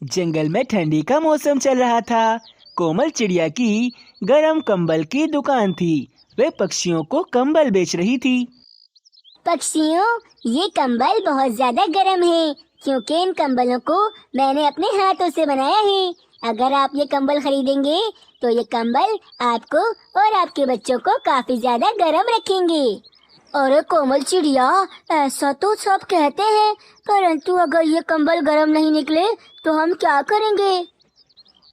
जंगल में ठंडी का मौसम चल रहा था। कोमल चिड़िया की गरम कंबल की दुकान थी। वे पक्षियों को कंबल बेच रही थी। पक्षियों, ये कंबल बहुत ज्यादा गर्म है क्योंकि इन कंबलों को मैंने अपने हाथों से बनाया है। अगर आप ये कंबल खरीदेंगे तो ये कंबल आपको और आपके बच्चों को काफी ज्यादा गर्म रखेंगे। अरे कोमल चिड़िया, ऐसा तो सब कहते हैं, परंतु अगर ये कंबल गर्म नहीं निकले तो हम क्या करेंगे?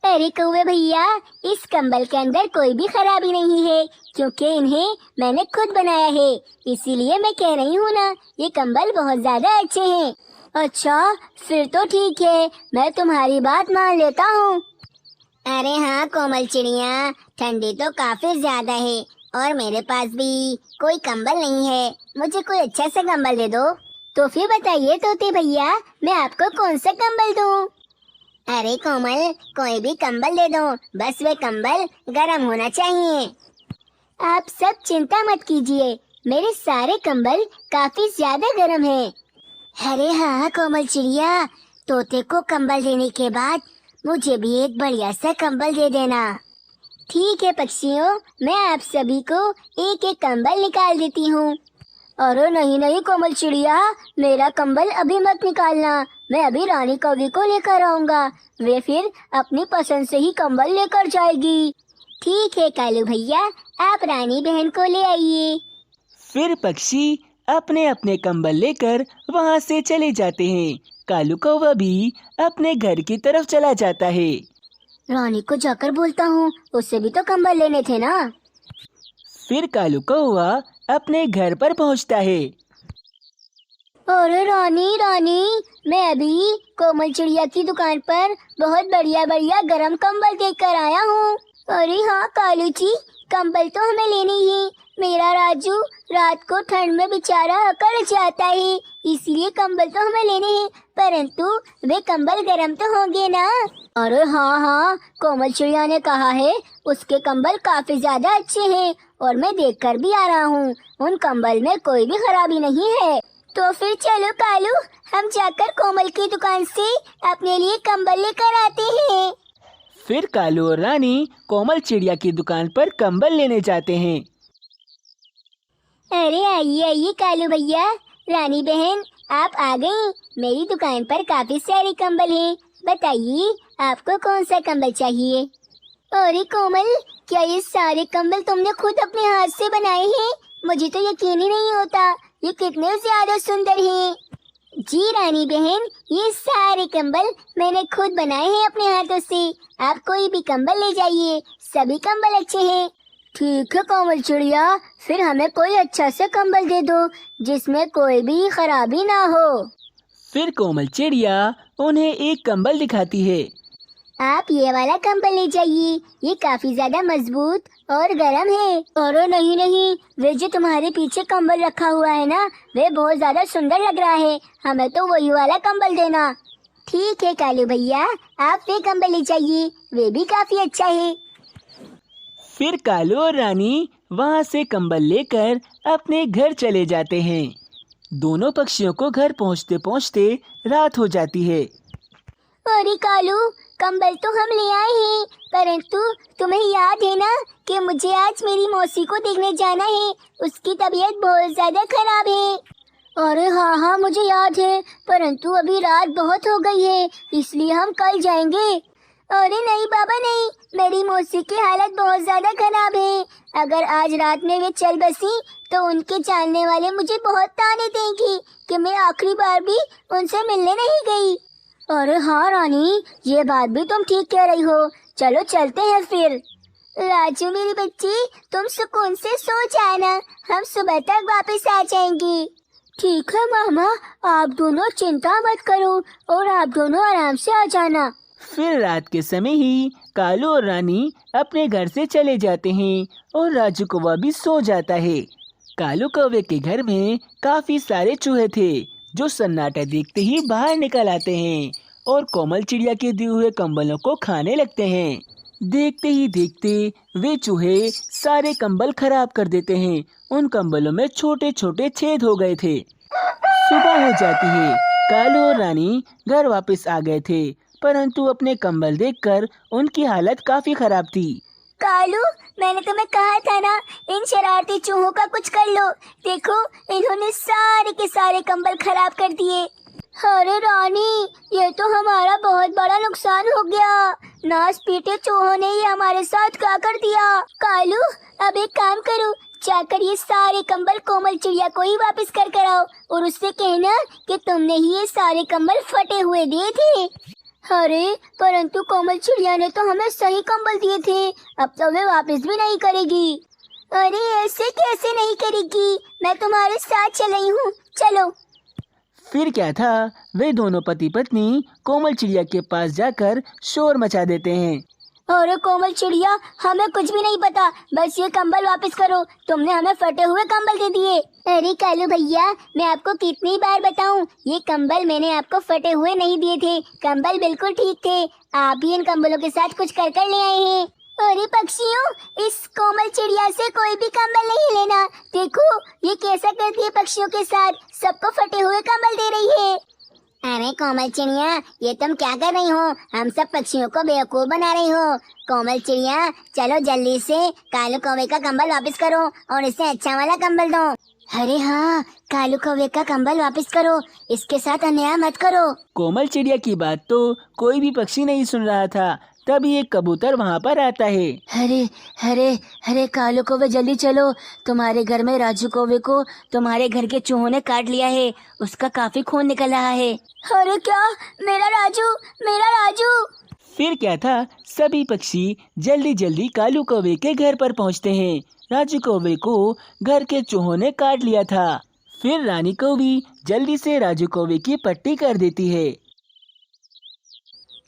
अरे कौवे भैया, इस कंबल के अंदर कोई भी खराबी नहीं है क्योंकि इन्हें मैंने खुद बनाया है। इसीलिए मैं कह रही हूँ ना, ये कंबल बहुत ज्यादा अच्छे हैं। अच्छा, फिर तो ठीक है, मैं तुम्हारी बात मान लेता हूँ। अरे हाँ कोमल चिड़िया, ठंडी तो काफी ज्यादा है और मेरे पास भी कोई कंबल नहीं है। मुझे कोई अच्छा सा कंबल दे दो। तो फिर बताइए तोते भैया, मैं आपको कौन सा कंबल दूँ? अरे कोमल, कोई भी कंबल दे दो, बस वे कंबल गर्म होना चाहिए। आप सब चिंता मत कीजिए, मेरे सारे कंबल काफी ज्यादा गर्म हैं। अरे हाँ कोमल चिड़िया, तोते को कंबल देने के बाद मुझे भी एक बढ़िया सा कंबल दे देना। ठीक है पक्षियों, मैं आप सभी को एक एक कंबल निकाल देती हूँ। अरे नहीं नहीं कोमल चिड़िया, मेरा कंबल अभी मत निकालना। मैं अभी रानी कौवे को लेकर आऊंगा, वे फिर अपनी पसंद से ही कंबल लेकर जाएगी। ठीक है कालू भैया, आप रानी बहन को ले आइए। फिर पक्षी अपने अपने कंबल लेकर वहाँ से चले जाते हैं। कालू कौवा भी अपने घर की तरफ चला जाता है। रानी को जाकर बोलता हूँ, उससे भी तो कंबल लेने थे ना। फिर कालू कौवा अपने घर पर पहुँचता है। अरे रानी रानी, मैं अभी कोमल चिड़िया की दुकान पर बहुत बढ़िया बढ़िया गरम कंबल देख कर आया हूँ। अरे हाँ कालू जी, कंबल तो हमें लेनी ही। मेरा राजू रात को ठंड में बेचारा अकड़ जाता है, इसलिए कंबल तो हमें लेने हैं, परंतु वे कंबल गरम तो होंगे ना? अरे हाँ हाँ, कोमल चिड़िया ने कहा है उसके कंबल काफी ज्यादा अच्छे हैं और मैं देख कर भी आ रहा हूँ, उन कंबल में कोई भी खराबी नहीं है। तो फिर चलो कालू, हम जाकर कोमल की दुकान से अपने लिए कंबल लेकर आते हैं। फिर कालू और रानी कोमल चिड़िया की दुकान पर कंबल लेने जाते हैं। अरे आइए आइए कालू भैया, रानी बहन आप आ गई। मेरी दुकान पर काफी सारे कंबल हैं, बताइए आपको कौन सा कंबल चाहिए? अरे कोमल, क्या ये सारे कंबल तुमने खुद अपने हाथ से बनाए हैं? मुझे तो यकीन ही नहीं होता, ये कितने ज्यादा सुंदर हैं। जी रानी बहन, ये सारे कंबल मैंने खुद बनाए हैं अपने हाथों से। आप कोई भी कंबल ले जाइए, सभी कंबल अच्छे हैं। ठीक है कोमल चिड़िया, फिर हमें कोई अच्छा सा कंबल दे दो जिसमें कोई भी खराबी ना हो। फिर कोमल चिड़िया उन्हें एक कंबल दिखाती है। आप ये वाला कंबल ले जाइए, ये काफी ज्यादा मजबूत और गर्म है। अरे नहीं नहीं, वे जो तुम्हारे पीछे कंबल रखा हुआ है ना, वे बहुत ज्यादा सुंदर लग रहा है, हमें तो वही वाला कंबल देना। ठीक है कालू भैया, आप वे कंबल ले जाइए, वे भी काफी अच्छा है। फिर कालू और रानी वहाँ से कंबल लेकर अपने घर चले जाते हैं। दोनों पक्षियों को घर पहुँचते पहुँचते रात हो जाती है। अरे कालू, कंबल तो हम ले आए हैं, परंतु तुम्हें याद है ना कि मुझे आज मेरी मौसी को देखने जाना है, उसकी तबीयत बहुत ज्यादा खराब है। अरे हाँ हाँ मुझे याद है, परंतु अभी रात बहुत हो गई है, इसलिए हम कल जाएंगे। अरे नहीं बाबा नहीं, मेरी मौसी की हालत बहुत ज्यादा खराब है। अगर आज रात में वे चल बसी तो उनके जानने वाले मुझे बहुत ताने देंगे कि मैं आखिरी बार भी उनसे मिलने नहीं गई। अरे हाँ रानी, ये बात भी तुम ठीक कह रही हो, चलो चलते हैं फिर। राजू मेरी बच्ची, तुम सुकून से सो जाना, हम सुबह तक वापस आ जाएंगे। ठीक है मामा, आप दोनों चिंता मत करो और आप दोनों आराम से आ जाना। फिर रात के समय ही कालू और रानी अपने घर से चले जाते हैं और राजू कौवा भी सो जाता है। कालू कौवे के घर में काफी सारे चूहे थे जो सन्नाटा देखते ही बाहर निकल आते हैं और कोमल चिड़िया के दिए हुए कंबलों को खाने लगते हैं। देखते ही देखते वे चूहे सारे कंबल खराब कर देते हैं। उन कंबलों में छोटे छोटे छेद हो गए थे। सुबह हो जाती है। कालू और रानी घर वापस आ गए थे, परंतु अपने कंबल देखकर उनकी हालत काफी खराब थी। कालू, मैंने तुम्हें कहा था ना, इन शरारती चूहों का कुछ कर लो। देखो, इन्होंने सारे के सारे कंबल खराब कर दिए। अरे रानी, ये तो हमारा बहुत बड़ा नुकसान हो गया। नास पीटे चूहों ने ये हमारे साथ क्या कर दिया। कालू, अब एक काम करो, जाकर ये सारे कंबल कोमल चिड़िया को ही वापस कर आओ और उससे कहना कि तुमने ही ये सारे कंबल फटे हुए दिए थे। अरे परंतु कोमल चिड़िया ने तो हमें सही कंबल दिए थे, अब तो वे वापस भी नहीं करेगी। अरे ऐसे कैसे नहीं करेगी, मैं तुम्हारे साथ चल रही हूँ, चलो। फिर क्या था, वे दोनों पति पत्नी कोमल चिड़िया के पास जाकर शोर मचा देते हैं। अरे कोमल चिड़िया, हमें कुछ भी नहीं पता, बस ये कंबल वापस करो, तुमने हमें फटे हुए कंबल दे दिए। अरे कालू भैया, मैं आपको कितनी बार बताऊं, ये कंबल मैंने आपको फटे हुए नहीं दिए थे, कंबल बिल्कुल ठीक थे, आप ही इन कंबलों के साथ कुछ कर कर ले आए हैं। अरे पक्षियों, इस कोमल चिड़िया से कोई भी कंबल नहीं लेना। देखो ये कैसा करती है पक्षियों के साथ, सबको फटे हुए कंबल दे रही है। अरे कोमल चिड़िया, ये तुम क्या कर रही हो, हम सब पक्षियों को बेवकूफ बना रही हो। कोमल चिड़िया, चलो जल्दी से कालू कौवे का कंबल वापस करो और इसे अच्छा वाला कंबल दो। अरे हाँ, कालू कौवे का कंबल वापस करो, इसके साथ अन्याय मत करो। कोमल चिड़िया की बात तो कोई भी पक्षी नहीं सुन रहा था। तभी एक कबूतर वहाँ पर आता है। अरे अरे अरे कालू कौवे, जल्दी चलो, तुम्हारे घर में राजू कौवे को तुम्हारे घर के चूहों ने काट लिया है, उसका काफी खून निकल रहा है। अरे क्या, मेरा राजू, मेरा राजू। फिर क्या था, सभी पक्षी जल्दी जल्दी कालू कौवे के घर पर पहुँचते हैं। राजू कौवे को घर के चूहों ने काट लिया था। फिर रानी कौवी जल्दी से राजू कौवे की पट्टी कर देती है।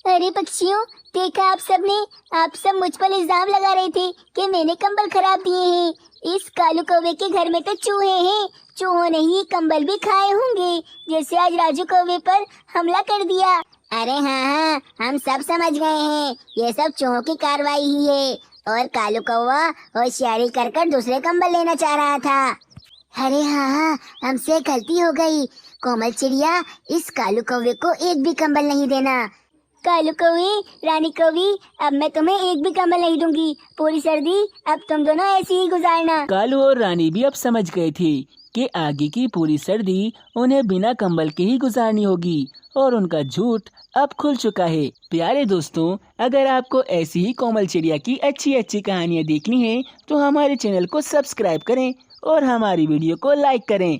अरे पक्षियों, देखा आप सब मुझ पर इल्जाम लगा रहे थे कि मैंने कंबल खराब दिए हैं। इस कालू कौवे के घर में तो चूहे हैं, चूहों ने ही कंबल भी खाए होंगे, जैसे आज राजू कौवे पर हमला कर दिया। अरे हाँ, हम सब समझ गए हैं, ये सब चूहों की कार्रवाई ही है और कालू कौवा होशियारी कर कर दूसरे कंबल लेना चाह रहा था। अरे हाँ, हमसे गलती हो गई। कोमल चिड़िया, इस कालू कौवे को एक भी कंबल नहीं देना। कालू कौवे, रानी कौवी, अब मैं तुम्हें एक भी कंबल नहीं दूंगी, पूरी सर्दी अब तुम दोनों ऐसे ही गुजारना। कालू और रानी भी अब समझ गए थे कि आगे की पूरी सर्दी उन्हें बिना कंबल के ही गुजारनी होगी और उनका झूठ अब खुल चुका है। प्यारे दोस्तों, अगर आपको ऐसी ही कोमल चिड़िया की अच्छी अच्छी कहानियाँ देखनी है तो हमारे चैनल को सब्सक्राइब करें और हमारी वीडियो को लाइक करें।